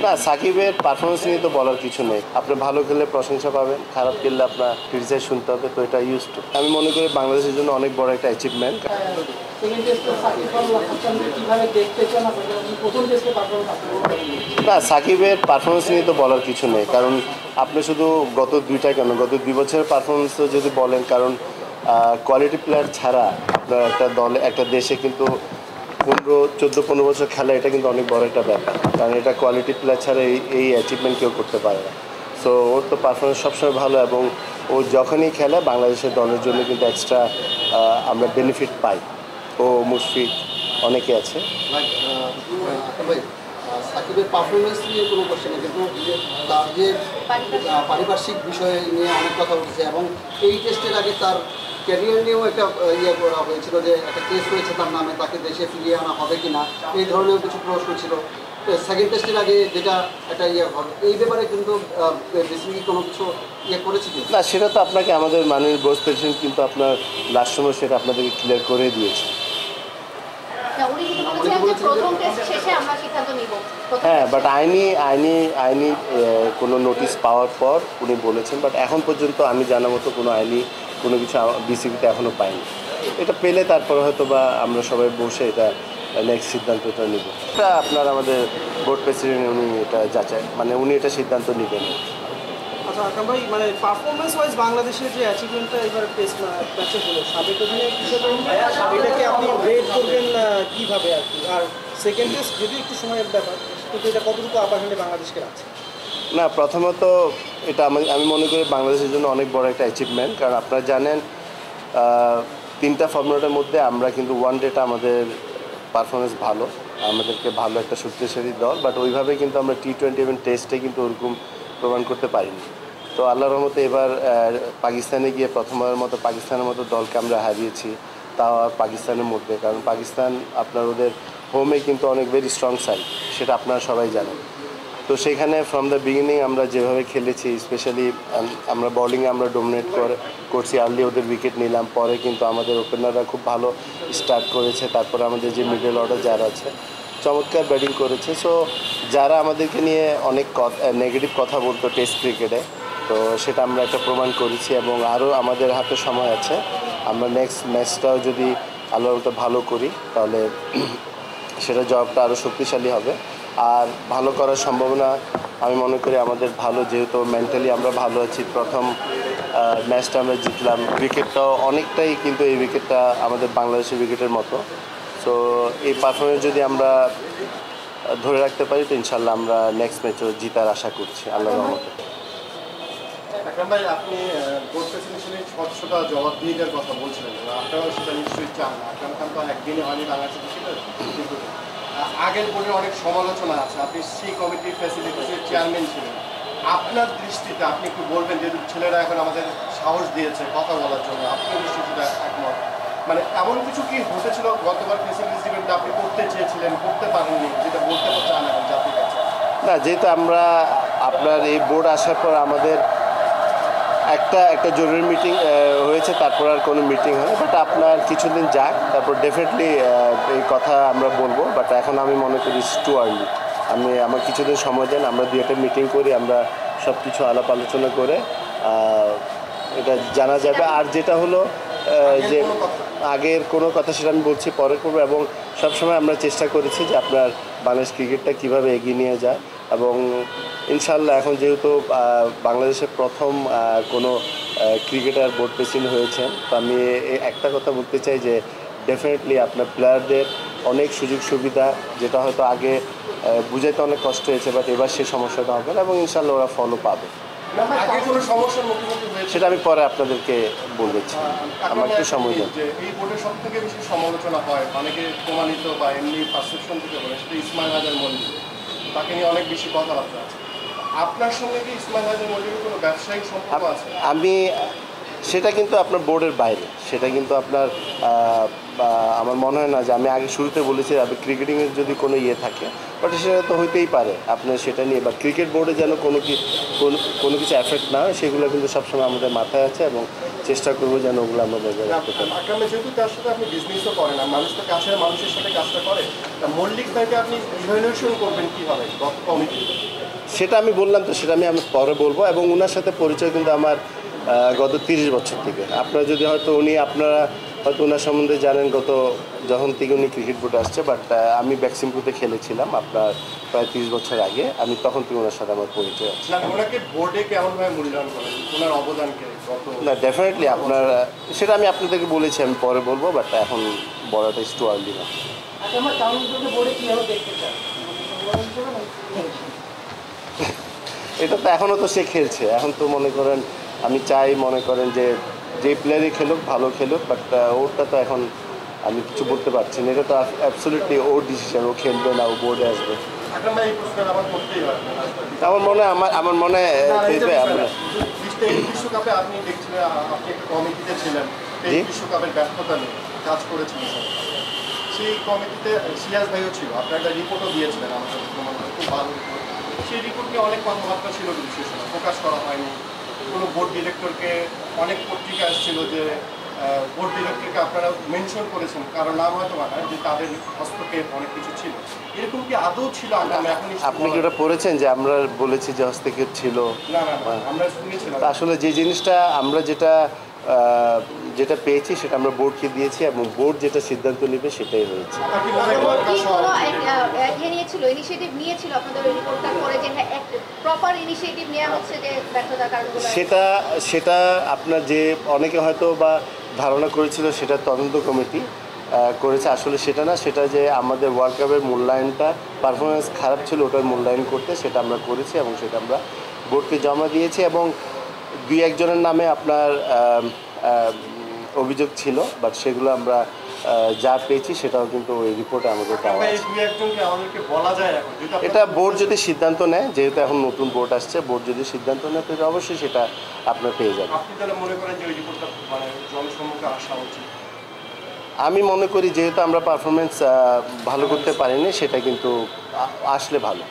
না, সাকিবের পারফরমেন্স নিয়ে তো বলার কিছু নেই। আপনি ভালো খেললে প্রশংসা পাবেন, খারাপ খেললে আপনার ক্রিটিসাইজ শুনতে হবে, তো এটা ইউজ টু। আমি মনে করি বাংলাদেশের জন্য অনেক বড় একটা অ্যাচিভমেন্ট। না, সাকিবের পারফরমেন্স নিয়ে তো বলার কিছু নেই, কারণ আপনি শুধু গত 2 বছরের পারফরমেন্স যদি বলেন, কারণ কোয়ালিটি প্লেয়ার ছাড়া আপনার একটা দলে একটা দেশে কিন্তু 14-15 বছর খেলা, এটা কিন্তু অনেক বড় একটা ব্যাপার, কারণ এটা কোয়ালিটি প্লেয়ার ছাড়া এই অ্যাচিভমেন্ট কেউ করতে পারে না। সো ওর তো পারফরমেন্স সবসময় ভালো, এবং ও যখনই খেলে বাংলাদেশের দলের জন্য কিন্তু এক্সট্রা আমরা বেনিফিট পাই। ও মুশফিক অনেকে আছে। সাকিবের পারফরমেন্স নিয়ে কোনো কোশ্চেন নেই, কিন্তু তার যে পারিপার্শ্বিক বিষয় নিয়ে অনেক কথা উঠেছে, এবং এই টেস্টের আগে তার ক্যারিয়ার নিয়েও একটা ইয়ে করা হয়েছিল যে একটা কেস হয়েছে তার নামে, তাকে দেশে ফিরিয়ে আনা হবে কি না, এই ধরনের কিছু প্রশ্ন ছিল। সেকেন্ড টেস্টের আগে যেটা একটা ইয়ে হবে, এই ব্যাপারে কিন্তু বেসিক্যালি কোনো কিছু ইয়ে করেছে কি না, সেটা তো আপনাকে আমাদের মাননীয় বোর্ড প্রেসিডেন্ট কিন্তু আপনার লাস্ট সময় সেটা আপনাদেরকে ক্লিয়ার করে দিয়েছে। হ্যাঁ, বাট আইনি কোনো নোটিশ পাওয়ার পর উনি বলেছেন, বাট এখন পর্যন্ত আমি জানা মতো কোনো কিছু বিসিবিতে এখনও পাইনি। এটা পেলে তারপর হয়তো বা আমরা সবাই বসে এটা নেক্সট সিদ্ধান্তটা নেব। এটা আপনার আমাদের বোর্ড প্রেসিডেন্ট উনি এটা যাচাই, উনি এটা সিদ্ধান্ত নেবেন। আচ্ছা আকরাম ভাই, পারফরমেন্স ওয়াইজ বাংলাদেশের যে অ্যাচিভমেন্টটা এবার টেস্ট ম্যাচে হলো, সাবেক অধিনায়ক হিসেবে এটাকে আপনি রেট করবেন কীভাবে আর কি? আর সেকেন্ড টেস্ট যদি একটু সময়ের ব্যাপার, কিন্তু এটা কতটুকু আপার হ্যান্ডে বাংলাদেশকে রাখছে? না, প্রথমত এটা আমি মনে করি বাংলাদেশের জন্য অনেক বড় একটা অ্যাচিভমেন্ট, কারণ আপনারা জানেন 3টা ফর্মুলার মধ্যে আমরা কিন্তু ওয়ান ডেটা আমাদের পারফরমেন্স ভালো, আমাদেরকে ভালো একটা শক্তিশালী দল, বাট ওইভাবে কিন্তু আমরা T20 এবং টেস্টে কিন্তু ওরকম প্রমাণ করতে পারিনি। তো আল্লাহর রহমতে এবার পাকিস্তানে গিয়ে প্রথমবারের মতো পাকিস্তানের মতো দলকে আমরা হারিয়েছি, তাও আর পাকিস্তানের মধ্যে, কারণ পাকিস্তান আপনার ওদের হোমে কিন্তু অনেক ভেরি স্ট্রং সাইড, সেটা আপনারা সবাই জানেন। তো সেখানে ফ্রম দ্য বিগিনিং আমরা যেভাবে খেলেছি, স্পেশালি আমরা বোলিংয়ে আমরা ডোমিনেট করছি, আর্লি ওদের উইকেট নিলাম, পরে কিন্তু আমাদের ওপেনাররা খুব ভালো স্টার্ট করেছে, তারপরে আমাদের যে মিডল অর্ডার যারা আছে চমৎকার ব্যাটিং করেছে। সো যারা আমাদেরকে নিয়ে অনেক নেগেটিভ কথা বলতো টেস্ট ক্রিকেটে, তো সেটা আমরা একটা প্রমাণ করেছি, এবং আরও আমাদের হাতে সময় আছে। আমরা নেক্সট ম্যাচটাও যদি আল্লাহর মতো ভালো করি, তাহলে সেটা জবটা আরও শক্তিশালী হবে। আর ভালো করার সম্ভাবনা আমি মনে করি আমাদের ভালো, যেহেতু মেন্টালি আমরা ভালো আছি। প্রথম ম্যাচটা আমরা জিতলাম, উইকেটটাও অনেকটাই কিন্তু এই উইকেটটা আমাদের বাংলাদেশের উইকেটের মতো। সো এই পারফরমেন্স যদি আমরা ধরে রাখতে পারি, তো ইনশাল্লাহ আমরা নেক্সট ম্যাচও জিতার আশা করছি আল্লাহর রহমতে। আকরাম ভাই, আপনি বোর্ড প্রেসিডেন্টের স্বচ্ছতা জবাবদিহিতার কথা বলছিলেন, আপনারাও সেটা নিশ্চয়ই চান। আকরাম খান তো একদিনে হয়নি বাংলাদেশে ছিল, কিন্তু আগের বোর্ডে অনেক সমালোচনা আছে, আপনি সেই কমিটির ফ্যাসিলিটিসের চেয়ারম্যান ছিলেন। আপনার দৃষ্টিতে আপনি একটু বলবেন, যেহেতু ছেলেরা এখন আমাদের সাহস দিয়েছে কথা বলার জন্য, আপনার দৃষ্টিতে একমত, এমন কিছু কি ঘটেছিল গতবার ফ্যাসিলিটিস ডিবেটটা আপনি করতে চেয়েছিলেন, করতে পারেননি, যেটা বলতে চান এখন জাতির কাছে? না, যেহেতু আমরা আপনার এই বোর্ড আসার পর আমাদের একটা জরুরি মিটিং হয়েছে, তারপর আর কোনো মিটিং হয়, বাট আপনার কিছুদিন যাক, তারপর ডেফিনেটলি এই কথা আমরা বলবো। বাট এখন আমি মনে করি ইটস টু আর্লি। আমার কিছুদিন সময় দেন, আমরা 2-একটা মিটিং করি, আমরা সব কিছু আলাপ আলোচনা করে এটা জানা যাবে। আর যেটা হলো যে আগের কোনো কথা, সেটা আমি বলছি পরে করবো, এবং সবসময় আমরা চেষ্টা করেছি যে আপনার বাংলাদেশ ক্রিকেটটা কীভাবে এগিয়ে নিয়ে যায়, এবং ইনশাল্লাহ এখন যেহেতু বাংলাদেশের প্রথম কোনো ক্রিকেটার বোর্ড প্রেসিডেন্ট হয়েছেন, তো আমি একটা কথা বলতে চাই যে ডেফিনেটলি আপনার প্লেয়ারদের অনেক সুযোগ সুবিধা, যেটা হয়তো আগে বুঝাইতে অনেক কষ্ট হয়েছে, বাট এবার সেই সমস্যাটা হবে না, এবং ইনশাল্লাহ ওরা ফলো পাবে। সেটা আমি পরে আপনাদেরকে বলেছি, আমার একটু সময় দেন। এই বোর্ডের সব থেকে বেশি সমালোচনা হয়, অনেকে প্রমাণিত বা এমনি পারসেপশন থেকে বলে, সেটা ইসমাইল হায়দার মল্লিক, তাকে নিয়ে অনেক বেশি কথাবার্তা আছে। আপনার সঙ্গে কি ইসমাইল হায়দার মল্লিকের কোনো ব্যবসায়িক সম্পর্ক আছে? সেটা কিন্তু আপনার বোর্ডের বাইরে, সেটা কিন্তু আপনার আমার মনে হয় না যে আমি আগে শুরুতে বলেছি আপনি ক্রিকেটিংয়ের যদি কোনো ইয়ে থাকে, বাট সেটা তো হইতেই পারে আপনার সেটা নিয়ে, বা ক্রিকেট বোর্ডে যেন কোনো কিছু এফেক্ট না হয়, সেগুলো কিন্তু সবসময় আমাদের মাথায় আছে, এবং চেষ্টা করবো যেন ওগুলো আমরা বজায় রাখতে পারি। আক্রামে যেহেতু তার সাথে আপনি বিজনেসও করেন, আর মানুষ তো কাছের মানুষের সাথে কাজটা করে, মল্লিক ভাইকে আপনি ইভ্যালুয়েশন করবেন কীভাবে কমিটি? সেটা আমি বললাম তো, সেটা আমি পরে বলবো। এবং ওনার সাথে পরিচয় কিন্তু আমার গত 30 বছর থেকে। আপনারা যদি হয়তো আপনারা হয়তো ওনার সম্বন্ধে জানেন, যখন থেকে উনি ক্রিকেট বোর্ডে আসছে, বাট আমি ব্যাক্সিমপুরতে খেলেছিলাম আপনার প্রায় 30 বছর আগে। আমি তখন থেকে ওনার সাথে আমার পরিচয় আছে। ওনাকে বোর্ডে কেমনভাবে মূল্যায়ন করেন, ওনার অবদানকে? না, ডেফিনেটলি আপনার সেটা আমি আপনাদেরকে বলেছি, আমি পরে বলবো, বাট এখন বলাটা ইজ টু আর্লি না। এটা তো এখনও তো সে খেলছে, এখন তো মনে করেন আমি মনে করেন যে প্লেয়ারই খেলুক, ভালো খেলুক, বাট ওরটা তো এখন আমি কিছু বলতে পারছি না। এটা তো অ্যাবসলিউটলি ওর ডিসিশন, ও খেলবে না, ও বোর্ডে আসবে। আমার মনে খেলবে। আপনার বিশ্বকাপে আপনি দেখছিলেন, আপনি একটা কমিটিতে ছিলেন, এই বিশ্বকাপের ব্যর্থতা নিয়ে কাজ করেছিলেন। সেই কমিটিতে সিরাজ ভাইও ছিল, আপনার একটা রিপোর্টও দিয়েছিলেন আমাদের, খুব ভালো রিপোর্ট। সেই রিপোর্ট নিয়ে অনেক কথাবার্তা ছিল, কিন্তু শেষ প্রকাশ করা হয়নি। কোনো বোর্ড ডিরেক্টরকে অনেক পত্রিকা আসছিল যে বোর্ড ডিরেক্টরকে আপনারা মেনশন করেছেন, কারণ নাম হয়তো না, যে তাদের হস্তক্ষেপ অনেক কিছু ছিল। এরকম কি আদৌ ছিল? আপনি কি ওটা পড়েছেন যে আমরা বলেছি যে হস্তক্ষেপ ছিল? না, আমরা শুনেছিলাম। আসলে যে জিনিসটা আমরা যেটা পেয়েছি সেটা আমরা বোর্ডকে দিয়েছি, এবং বোর্ড যেটা সিদ্ধান্ত নেবে সেটাই হয়েছে। সেটা আপনার যে অনেকে হয়তো বা ধারণা করেছিল সেটা তদন্ত কমিটি করেছে, আসলে সেটা না। সেটা যে আমাদের ওয়ার্ল্ড কাপের মূল্যায়নটা পারফরমেন্স খারাপ ছিল, ওটার মূল্যায়ন করতে সেটা আমরা করেছি, এবং সেটা আমরা বোর্ডকে জমা দিয়েছি। এবং 2-1 জনের নামে আপনার অভিযোগ ছিল, বাট সেগুলো আমরা যা পেয়েছি সেটাও কিন্তু ওই রিপোর্টে আমাদের দেওয়া আছে। এটা বোর্ড যদি সিদ্ধান্ত নেয়, যেহেতু এখন নতুন বোর্ড আসছে, বোর্ড যদি সিদ্ধান্ত নেয় তো অবশ্যই সেটা আপনার পেয়ে যাবেন। আমি মনে করি যেহেতু আমরা পারফরমেন্স ভালো করতে পারিনি, সেটা কিন্তু আসলে ভালো।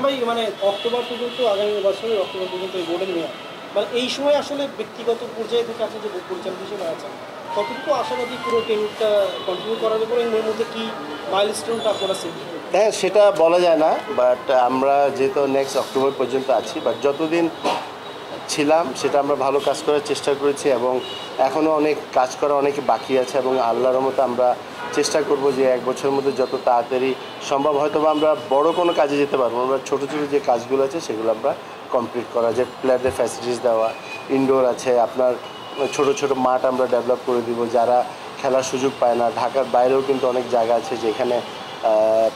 ভাই মানে অক্টোবর পর্যন্ত, আগামী বছরের অক্টোবর পর্যন্ত এই বোর্ডের মেয়াদ, মানে এই সময় আসলে ব্যক্তিগত পর্যায়ে থেকে আপনি যে বোর্ড পরিচালক হিসেবে আছেন, কতটুকু আশাবাদী পুরো টেনিংটা কন্টিনিউ করার উপর, এবং এর মধ্যে কী মাইলস্টোনটা আপনারা সেট? হ্যাঁ, সেটা বলা যায় না, বাট আমরা যেহেতু নেক্সট অক্টোবর পর্যন্ত আছি, বাট যতদিন ছিলাম সেটা আমরা ভালো কাজ করার চেষ্টা করেছি, এবং এখনও অনেক কাজ করা অনেক বাকি আছে, এবং আল্লাহর মতো আমরা চেষ্টা করব যে 1 বছরের মধ্যে যত তাড়াতাড়ি সম্ভব হয়তো বা আমরা বড় কোনো কাজে যেতে পারবো, আমরা ছোটো ছোটো যে কাজগুলো আছে সেগুলো আমরা কমপ্লিট করা, যে প্লেয়ারদের ফ্যাসিলিটিস দেওয়া, ইনডোর আছে আপনার ছোট ছোট মাঠ আমরা ডেভেলপ করে দিব, যারা খেলার সুযোগ পায় না। ঢাকার বাইরেও কিন্তু অনেক জায়গা আছে যেখানে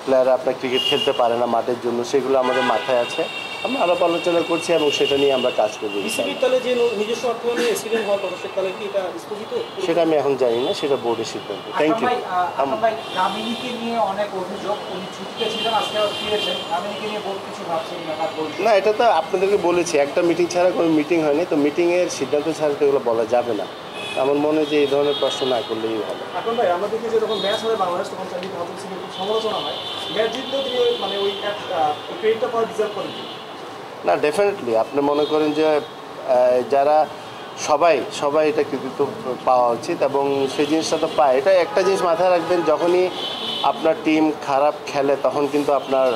প্লেয়াররা আপনার ক্রিকেট খেলতে পারে না মাঠের জন্য, সেগুলো আমাদের মাথায় আছে, আমরা আলাপ আলোচনা করছি, এবং সেটা নিয়ে আমরা কাজ করবো। সেটা আমি এখন জানি না, সেটা বোর্ডের সিদ্ধান্ত। Thank you. না, এটা তো আপনাদেরকে বলেছি, একটা মিটিং ছাড়া কোনো মিটিং হয়নি, তো মিটিংয়ের সিদ্ধান্ত ছাড়া তো এগুলো বলা যাবে না। আমার মনে হয় যে এই ধরনের প্রশ্ন না করলেই ভালো। এখন ভাই আমরা দেখি যে যখন ম্যাচ হয় বাংলাদেশ, তখন চাকরি হাতুম সিংয়ের খুব সমালোচনা হয়, ম্যাচ জিতলেও তিনি মানে ওই ক্রেডিটটা পাওয়া ডিজার্ভ করেন। না, ডেফিনেটলি আপনি মনে করেন যে যারা সবাই এটা কৃতিত্ব পাওয়া উচিত, এবং সেই জিনিসটা তো পায়। এটা একটা জিনিস মাথায় রাখবেন, যখনই আপনার টিম খারাপ খেলে তখন কিন্তু আপনার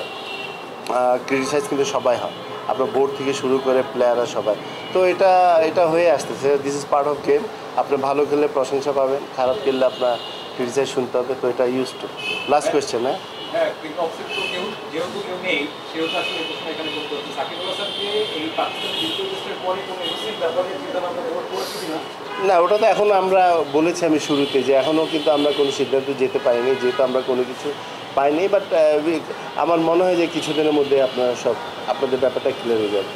ক্রিটিসাইজ কিন্তু সবাই হয়, আপনার বোর্ড থেকে শুরু করে প্লেয়াররা সবাই। তো এটা হয়ে আসতেছে, this is part of game. আপনি ভালো খেললে প্রশংসা পাবেন, খারাপ খেললে আপনার ক্রিটিসাইজ শুনতে হবে, তো এটা ইউজ টু। Last question. না, ওটা তো এখন আমরা বলেছি আমি শুরুতে যে এখনও কিন্তু আমরা কোনো সিদ্ধান্ত যেতে পারিনি, যেহেতু আমরা কোনো কিছু পাইনি, বাট আমার মনে হয় যে কিছুদিনের মধ্যে আপনাদের ব্যাপারটা ক্লিয়ার হয়ে যাবে।